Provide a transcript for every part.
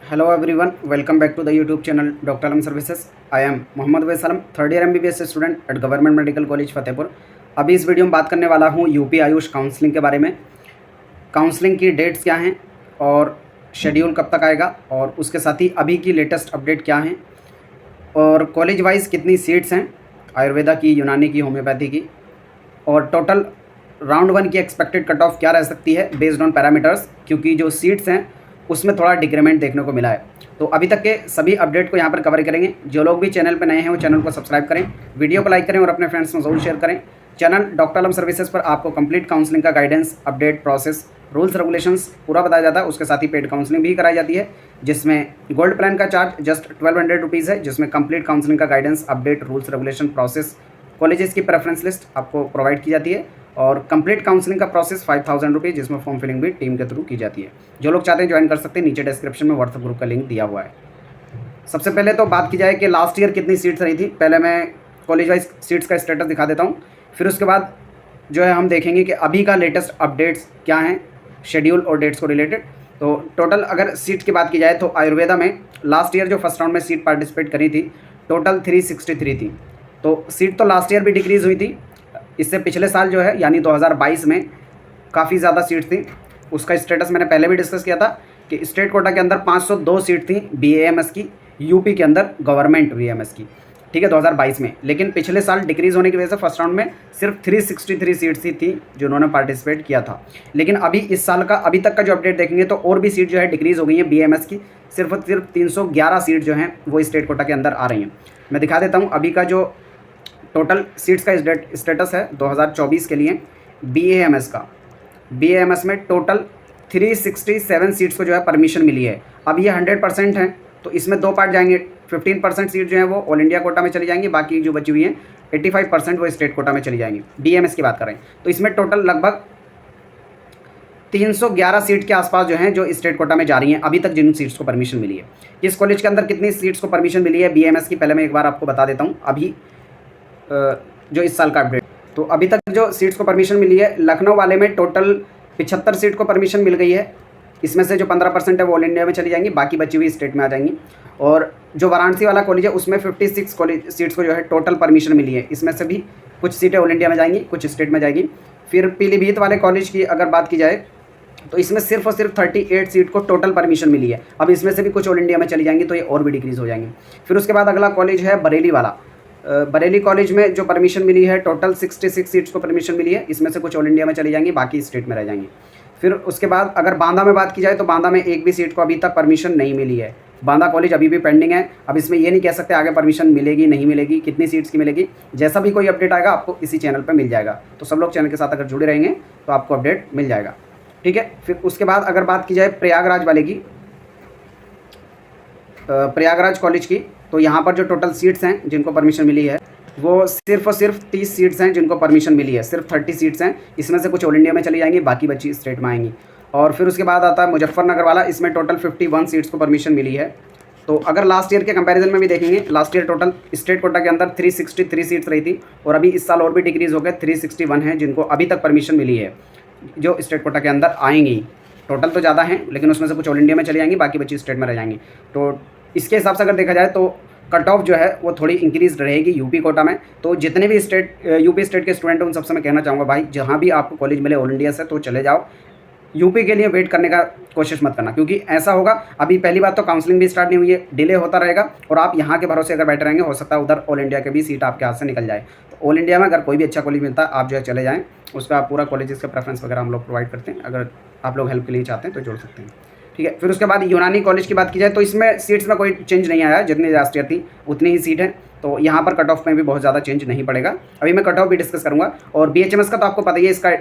Hello everyone, welcome back to the YouTube channel Dr. Alam Services. I am Mohammad Waisalam, third year MBBS student at government medical college Fatehpur. अभी इस video में बात करने वाला हूँ UP Ayush counselling के बारे में। काउंसलिंग की डेट्स क्या हैं और शेड्यूल कब तक आएगा, और उसके साथ ही अभी की लेटेस्ट अपडेट क्या हैं, और कॉलेज वाइज कितनी सीट्स हैं आयुर्वेदा की, यूनानी की, होम्योपैथी की, और टोटल राउंड 1 की एक्सपेक्टेड कट ऑफ क्या रह सकती है बेस्ड ऑन पैरामीटर्स, क्योंकि जो सीट्स हैं उसमें थोड़ा डिक्रीमेंट देखने को मिला है। तो अभी तक के सभी अपडेट को यहाँ पर कवर करेंगे। जो लोग भी चैनल पर नए हैं वो चैनल को सब्सक्राइब करें, वीडियो को लाइक करें और अपने फ्रेंड्स में जरूर शेयर करें। चैनल डॉक्टर आलम सर्विसेज पर आपको कंप्लीट काउंसलिंग का guidance, update, process, rules regulations पूरा बताया जाता है। उसके साथ ही पेड काउंसलिंग भी कराई जाती है, जिसमें गोल्ड प्लान का चार्ज जस्ट 1200 रुपीज़ है, जिसमें कंप्लीट काउंसलिंग का guidance, update, rules regulation, process, colleges की प्रेफरेंस लिस्ट आपको प्रोवाइड की जाती है, और कंप्लीट काउंसलिंग का प्रोसेस 5000 रुपीज़, जिसमें फॉर्म फिलिंग भी टीम के थ्रू की जाती है। जो लोग चाहते हैं ज्वाइन कर सकते हैं, नीचे डिस्क्रिप्शन में व्हाट्सएप ग्रुप का लिंक दिया हुआ है। सबसे पहले तो बात की जाए कि लास्ट ईयर कितनी सीट्स रही थी। पहले मैं कॉलेज वाइज सीट्स का स्टेटस दिखा देता हूँ, फिर उसके बाद जो है हम देखेंगे कि अभी का लेटेस्ट अपडेट्स क्या हैं शेड्यूल और डेट्स को रिलेटेड। तो टोटल अगर सीट की बात की जाए तो आयुर्वेदा में लास्ट ईयर जो फर्स्ट राउंड में सीट पार्टिसिपेट करी थी टोटल 363 थी। तो सीट तो लास्ट ईयर भी डिक्रीज़ हुई थी, इससे पिछले साल जो है यानी 2022 में काफ़ी ज़्यादा सीट थी। उसका स्टेटस मैंने पहले भी डिस्कस किया था कि स्टेट कोटा के अंदर 502 सीट थी BAMS की, यूपी के अंदर गवर्नमेंट VMS की, ठीक है, 2022 में। लेकिन पिछले साल डिक्रीज़ होने की वजह से फर्स्ट राउंड में सिर्फ 363 सीट्स ही थी जो उन्होंने पार्टिसिपेट किया था। लेकिन अभी इस साल का अभी तक का जो अपडेट देखेंगे तो और भी सीट जो है डिक्रीज़ हो गई है BAMS की। सिर्फ 311 सीट जो हैं वो स्टेट कोटा के अंदर आ रही हैं। मैं दिखा देता हूँ अभी का जो टोटल सीट्स का स्टेटस है 2024 के लिए BAMS में टोटल 367 सीट्स को जो है परमिशन मिली है। अब ये 100% है, तो इसमें दो पार्ट जाएंगे। 15% सीट जो है वो ऑल इंडिया कोटा में चली जाएंगी, बाकी जो बची हुई हैं 85% वो स्टेट कोटा में चली जाएंगी। BAMS की बात करें तो इसमें टोटल लगभग 311 सीट के आसपास जो हैं जो स्टेट कोटा में जा रही हैं अभी तक, जिन सीट्स को परमिशन मिली है। किस कॉलेज के अंदर कितनी सीट्स को परमिशन मिली है BAMS की, पहले मैं एक बार आपको बता देता हूँ। अभी जो इस साल का अपडेट, तो अभी तक जो सीट्स को परमिशन मिली है, लखनऊ वाले में टोटल 75 सीट को परमिशन मिल गई है। इसमें से जो 15% है वो ऑल इंडिया में चली जाएंगी, बाकी बची हुई स्टेट में आ जाएंगी। और जो वाराणसी वाला कॉलेज है उसमें 56 कॉलेज सीट्स को जो है टोटल परमिशन मिली है। इसमें से भी कुछ सीटें ऑल इंडिया में जाएंगी, कुछ स्टेट में जाएगी। फिर पीलीभीत वाले कॉलेज की अगर बात की जाए तो इसमें सिर्फ और सिर्फ 38 सीट को टोटल परमिशन मिली है। अब इसमें से भी कुछ ऑल इंडिया में चली जाएंगी, तो ये और भी डिक्रीज़ हो जाएंगी। फिर उसके बाद अगला कॉलेज है बरेली वाला। बरेली कॉलेज में जो परमिशन मिली है टोटल 66 सीट्स को परमिशन मिली है। इसमें से कुछ ऑल इंडिया में चली जाएंगी, बाकी स्टेट में रह जाएंगी। फिर उसके बाद अगर बांदा में बात की जाए तो बांदा में एक भी सीट को अभी तक परमिशन नहीं मिली है। बांदा कॉलेज अभी भी पेंडिंग है। अब इसमें ये नहीं कह सकते आगे परमिशन मिलेगी नहीं मिलेगी, कितनी सीट्स की मिलेगी। जैसा भी कोई अपडेट आएगा आपको इसी चैनल पर मिल जाएगा, तो सब लोग चैनल के साथ अगर जुड़े रहेंगे तो आपको अपडेट मिल जाएगा, ठीक है। फिर उसके बाद अगर बात की जाए प्रयागराज वाले की, प्रयागराज कॉलेज की, तो यहाँ पर जो टोटल सीट्स हैं जिनको परमिशन मिली है वो सिर्फ और सिर्फ 30 सीट्स हैं जिनको परमिशन मिली है। सिर्फ 30 सीट्स हैं, इसमें से कुछ ऑल इंडिया में चली जाएंगी, बाकी बची स्टेट में आएंगी। और फिर उसके बाद आता है मुजफ्फरनगर वाला, इसमें टोटल 51 सीट्स को परमिशन मिली है। तो अगर लास्ट ईयर के कंपैरिजन में भी देखेंगे, last year total state quota के अंदर 363 सीट्स रही थी, और अभी इस साल और भी डिक्रीज़ हो गए 361 हैं जिनको अभी तक परमिशन मिली है, जो स्टेट कोटा के अंदर आएंगी। टोटल तो ज़्यादा हैं, लेकिन उसमें से कुछ ऑल इंडिया में चली जाएंगी, बाकी बची स्टेट में रह जाएंगी। तो इसके हिसाब से अगर देखा जाए तो कट ऑफ जो है वो थोड़ी इंक्रीज रहेगी यूपी कोटा में। तो जितने भी यूपी स्टेट के स्टूडेंट हैं उन सबसे मैं कहना चाहूँगा, भाई जहाँ भी आपको कॉलेज मिले ऑल इंडिया से तो चले जाओ। यूपी के लिए वेट करने का कोशिश मत करना, क्योंकि ऐसा होगा अभी पहली बात तो काउंसलिंग भी स्टार्ट नहीं हुई है, डिले होता रहेगा, और आप यहाँ के भरोसे अगर बैठे रहेंगे हो सकता है उधर ऑल इंडिया के भी सीट आपके हाथ से निकल जाए। तो ऑल इंडिया में अगर कोई भी अच्छा कॉलेज मिलता है आप जो है चले जाएँ, उसका पूरा कॉलेजेस का प्रेफरेंस वगैरह हम लोग प्रोवाइड करते हैं। अगर आप लोग हेल्प के लिए चाहते हैं तो जोड़ सकते हैं, ठीक है। फिर उसके बाद यूनानी कॉलेज की बात की जाए तो इसमें सीट्स में कोई चेंज नहीं आया, जितनी लास्ट ईयर थी उतनी ही सीट है। तो यहाँ पर कट ऑफ में भी बहुत ज़्यादा चेंज नहीं पड़ेगा। अभी मैं कट ऑफ भी डिस्कस करूँगा। और BHMS का तो आपको पता ही है, इसका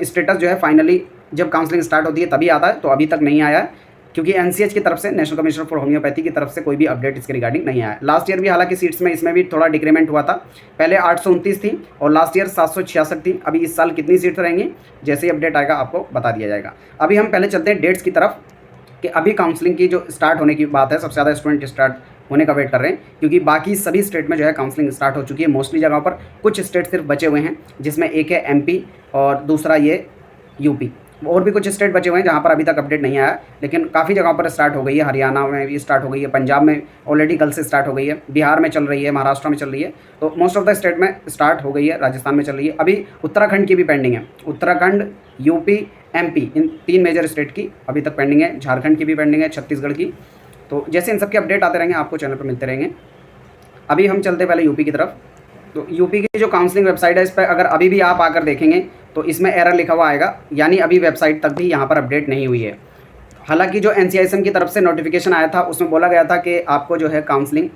स्टेटस जो है फाइनली जब काउंसलिंग स्टार्ट होती है तभी आता है, तो अभी तक नहीं आया है, क्योंकि NCH की तरफ से, नेशनल कमीशन फॉर होम्योपैथी की तरफ से कोई भी अपडेट इसके रिगार्डिंग नहीं आया। लास्ट ईयर भी हालांकि सीट्स में इसमें भी थोड़ा डिक्रीमेंट हुआ था, पहले 829 थी और लास्ट ईयर 766 थी। अभी इस साल कितनी सीट्स रहेंगी जैसे ही अपडेट आएगा आपको बता दिया जाएगा। अभी हम पहले चलते हैं डेट्स की तरफ, कि अभी काउंसलिंग की जो स्टार्ट होने की बात है, सबसे ज़्यादा स्टूडेंट स्टार्ट होने का वेट कर रहे हैं, क्योंकि बाकी सभी स्टेट में जो है काउंसलिंग स्टार्ट हो चुकी है मोस्टली जगहों पर। कुछ स्टेट सिर्फ बचे हुए हैं, जिसमें एक है MP और दूसरा ये यूपी। और भी कुछ स्टेट बचे हुए हैं जहाँ पर अभी तक अपडेट नहीं आया, लेकिन काफ़ी जगहों पर स्टार्ट हो गई है। हरियाणा में भी स्टार्ट हो गई है, पंजाब में ऑलरेडी कल से स्टार्ट हो गई है, बिहार में चल रही है, महाराष्ट्र में चल रही है, तो मोस्ट ऑफ द स्टेट में स्टार्ट हो गई है, राजस्थान में चल रही है। अभी उत्तराखंड की भी पेंडिंग है, उत्तराखंड, यूपी, एमपी, इन 3 मेजर स्टेट की अभी तक पेंडिंग है, झारखंड की भी पेंडिंग है, छत्तीसगढ़ की। तो जैसे इन सब के अपडेट आते रहेंगे आपको चैनल पर मिलते रहेंगे। अभी हम चलते पहले यूपी की तरफ। तो यूपी की जो काउंसलिंग वेबसाइट है, इस पर अगर अभी भी आप आकर देखेंगे तो इसमें एरर लिखा हुआ आएगा, यानी अभी वेबसाइट तक भी यहाँ पर अपडेट नहीं हुई है। हालांकि जो NCISM की तरफ से नोटिफिकेशन आया था उसमें बोला गया था कि आपको जो है काउंसलिंग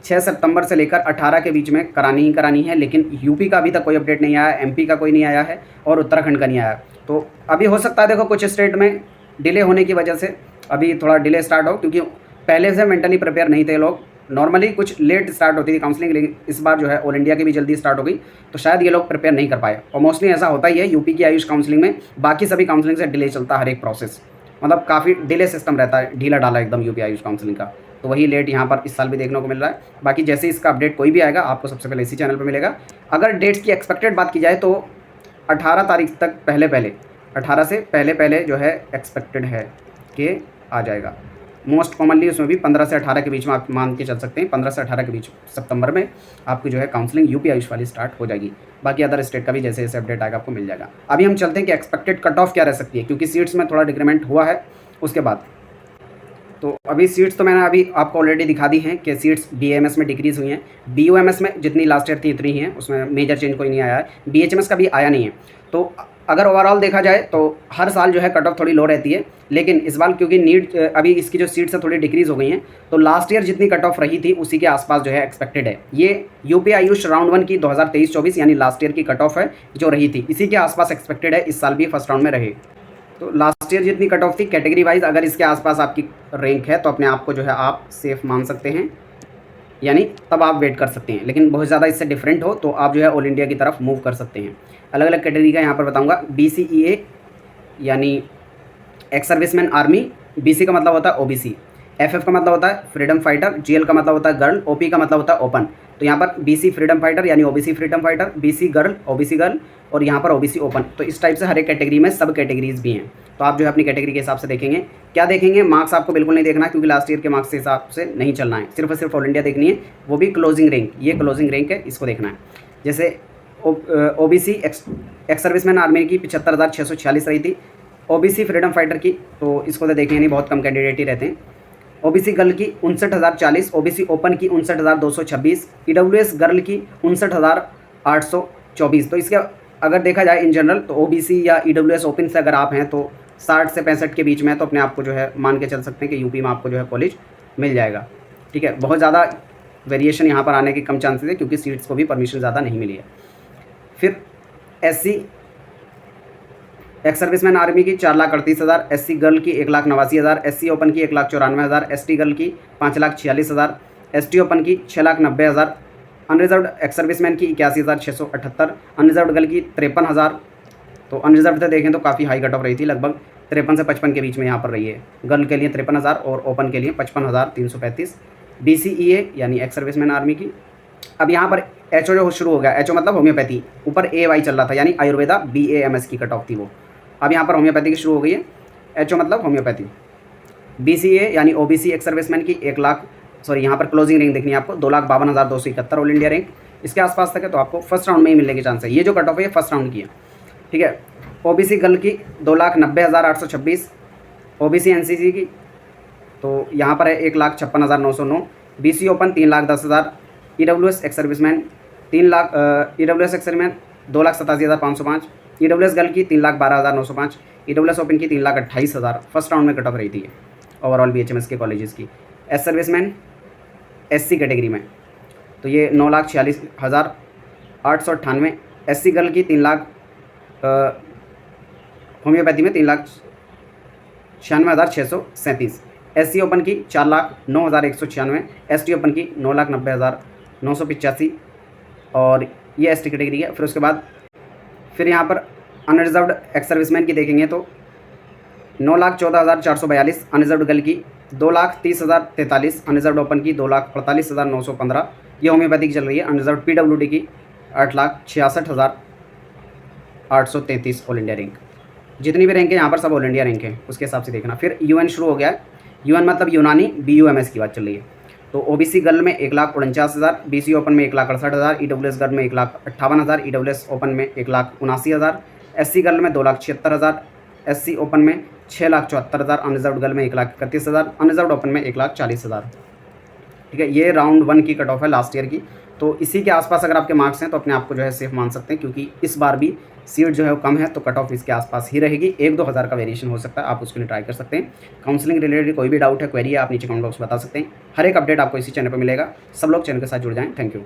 6 सितंबर से लेकर 18 के बीच में करानी ही करानी है, लेकिन यूपी का अभी तक कोई अपडेट नहीं आया, MP का कोई नहीं आया है और उत्तराखंड का नहीं आया। तो अभी हो सकता है, देखो कुछ स्टेट में डिले होने की वजह से अभी थोड़ा डिले स्टार्ट हो, क्योंकि पहले से मेंटली प्रिपेयर नहीं थे लोग। नॉर्मली कुछ लेट स्टार्ट होती थी काउंसलिंग, लेकिन इस बार जो है ऑल इंडिया की भी जल्दी स्टार्ट हो गई, तो शायद ये लोग प्रिपेयर नहीं कर पाए। और मोस्टली ऐसा होता ही है यूपी की आयुष काउंसलिंग में, बाकी सभी काउंसलिंग से डिले चलता है हर एक प्रोसेस, मतलब काफ़ी डिले सिस्टम रहता है, ढीला डाला एकदम यूपी आयुष काउंसलिंग का। तो वही लेट यहाँ पर इस साल भी देखने को मिल रहा है। बाकी जैसे इसका अपडेट कोई भी आएगा आपको सबसे पहले इसी चैनल पर मिलेगा। अगर डेट्स की एक्सपेक्टेड बात की जाए तो 18 तारीख तक पहले 18 से पहले जो है एक्सपेक्टेड है कि आ जाएगा। मोस्ट कॉमनली उसमें भी 15 से 18 के बीच में आप मान के चल सकते हैं, 15 से 18 के बीच सितंबर में आपकी जो है काउंसलिंग यूपी आयुष वाली स्टार्ट हो जाएगी। बाकी अदर स्टेट का भी जैसे जैसे अपडेट आएगा आपको मिल जाएगा। अभी हम चलते हैं कि एक्सपेक्टेड कट ऑफ क्या रह सकती है, क्योंकि सीट्स में थोड़ा डिक्रीमेंट हुआ है उसके बाद। तो अभी सीट्स तो मैंने अभी आपको ऑलरेडी दिखा दी हैं कि सीट्स BAMS में डिक्रीज़ हुई हैं, BOMS में जितनी लास्ट ईयर थी इतनी ही हैं, उसमें मेजर चेंज कोई नहीं आया है, BHMS का भी आया नहीं है। तो अगर ओवरऑल देखा जाए तो हर साल जो है कट ऑफ थोड़ी लो रहती है, लेकिन इस बार क्योंकि नीट अभी इसकी जो सीट्स है थोड़ी डिक्रीज़ हो गई हैं, तो लास्ट ईयर जितनी कट ऑफ रही थी उसी के आसपास जो है एक्सपेक्टेड है। ये यूपी आयुष राउंड 1 की 2023-24 यानी लास्ट ईयर की कट ऑफ है जो रही थी, इसी के आसपास एक्सपेक्टेड है इस साल भी फर्स्ट राउंड में रहे। तो लास्ट ईयर जितनी कट ऑफ थी कैटेगरी वाइज अगर इसके आसपास आपकी रैंक है तो अपने आप को जो है आप सेफ मान सकते हैं, यानी तब आप वेट कर सकते हैं। लेकिन बहुत ज़्यादा इससे डिफरेंट हो तो आप जो है ऑल इंडिया की तरफ मूव कर सकते हैं। अलग अलग कैटेगरी का यहाँ पर बताऊँगा। BCEA यानी एक्स सर्विसमैन आर्मी, BC का मतलब होता है OBC, FF का मतलब होता है फ्रीडम फाइटर, GL का मतलब होता है गर्ल, OP का मतलब होता है ओपन। तो यहाँ पर BC फ्रीडम फाइटर यानी OBC freedom fighter, BC girl, OBC girl और यहाँ पर OBC ओपन। तो इस टाइप से हर एक कैटेगरी में सब कैटेगरीज भी हैं। तो आप जो है अपनी कैटेगरी के हिसाब से देखेंगे। क्या देखेंगे, मार्क्स आपको बिल्कुल नहीं देखना है, क्योंकि लास्ट ईयर के मार्क्स के हिसाब से नहीं चलना है, सिर्फ और सिर्फ ऑल इंडिया देखनी है, वो भी क्लोजिंग रैंक। ये क्लोजिंग रैंक है, इसको देखना है। जैसे OBC एक्स सर्विसमैन आर्मी की 75,646 रही थी, OBC फ्रीडम फाइटर की तो इसको तो देखेंगे नहीं, बहुत कम कैंडिडेट ही रहते हैं। OBC गर्ल की 59,040, OBC ओपन की 59,226, EWS गर्ल की 59,824। तो इसके अगर देखा जाए इन जनरल तो OBC या EWS ओपन से अगर आप हैं तो 60 से 65 के बीच में, तो अपने आप को जो है मान के चल सकते हैं कि यूपी में आपको जो है कॉलेज मिल जाएगा। ठीक है, बहुत ज़्यादा वेरिएशन यहाँ पर आने के कम चांसेस है, क्योंकि सीट्स को भी परमिशन ज़्यादा नहीं मिली है। फिर SC एक्स सर्विसमैन आर्मी की 4,38,000, SC गर्ल की 1,89,000, SC ओपन की 1,94,000, ST गर्ल की 5,46,000, ST ओपन की 6,90,000, अनरिजर्व्ड एक्स सर्विसमैन की 81,678, अनरिजर्व्ड गर्ल की 53,000। तो अनरिजर्व्ड से देखें तो काफ़ी हाई कट ऑफ रही थी, लगभग 53 से 55 के बीच में यहाँ पर रही है। गर्ल के लिए 53,000 और ओपन के लिए 55,335। BCEA यानी एक्स सर्विसमैन आर्मी की, अब यहाँ पर HO जो शुरू हो गया, HO मतलब होम्योपैथी, ऊपर AY चल रहा था यानी आयुर्वेदा BAMS की कट ऑफ थी वो, अब यहाँ पर होम्योपैथी की शुरू हो गई है। HO मतलब होम्योपैथी। BCA यानी OBC एक्स सर्विसमैन की यहाँ पर क्लोजिंग रैंक देखनी है आपको 2,52,271 ऑल इंडिया रैंक, इसके आसपास तक है, तो आपको फर्स्ट राउंड में ही मिलने के चांस है। ये जो कट ऑफ है ये फर्स्ट राउंड की है। ठीक है, OBC गर्ल की 2,90,826, OBC NCC की तो यहाँ पर है 1,56,909, BC open 3,10,000, EWS ex serviceman 2,87,505, EWS girl की 3,12,905, EWS ओपन की 3,28,000। फर्स्ट राउंड में कट ऑफ रही थी ओवरऑल BHMS के कॉलेजेस की। एस सर्विसमैन SC कैटेगरी में तो ये 9,46,898, SC गर्ल की 3 लाख, होम्योपैथी में 3,96,637, SC ओपन की 4,09,196, ST ओपन की 9,90,985 और ये ST कैटेगरी है। फिर उसके बाद फिर यहाँ पर अनरिजर्व्ड एक्स सर्विसमैन की देखेंगे तो 9,14,442, अनरिजर्व्ड गर्ल की 2,30,043, अनरिजर्व्ड ओपन की 2,48,915, ये होम्योपैथी की चल रही है। अनरिजर्व्ड PWD की 8,66,833 ऑल इंडिया रैंक। जितनी भी रैंक है यहाँ पर सब ऑल इंडिया रैंक है, उसके हिसाब से देखना। फिर यूएन शुरू हो गया है, यूएन मतलब यूनानी, BUMS की बात चल रही है। तो OBC गर्ल में 1,49,000, BC ओपन में 1,68,000, EWS गर्ल में 1,58,000, EWS ओपन में 1,79,000, SC गर्ल में 2,76,000, SC ओपन में 6,74,000, अनरिजर्व्ड गर्ल में 1,31,000, अनरिजर्व्ड ओपन में 1,40,000। ठीक है, ये राउंड 1 की कट ऑफ है लास्ट ईयर की। तो इसी के आसपास अगर आपके मार्क्स हैं तो अपने आप को जो है सेफ मान सकते हैं, क्योंकि इस बार भी सीट जो है वो कम है, तो कट ऑफ इसके आसपास ही रहेगी। 1-2 हज़ार का वेरिएशन हो सकता है, आप उसके लिए ट्राई कर सकते हैं। काउंसलिंग रिलेटेड कोई भी डाउट है, क्वेरी है, आप नीचे कमेंट बॉक्स में बता सकते हैं। हर एक अपडेट आपको इसी चैनल पर मिलेगा। सब लोग चैनल के साथ जुड़ जाएं। Thank you.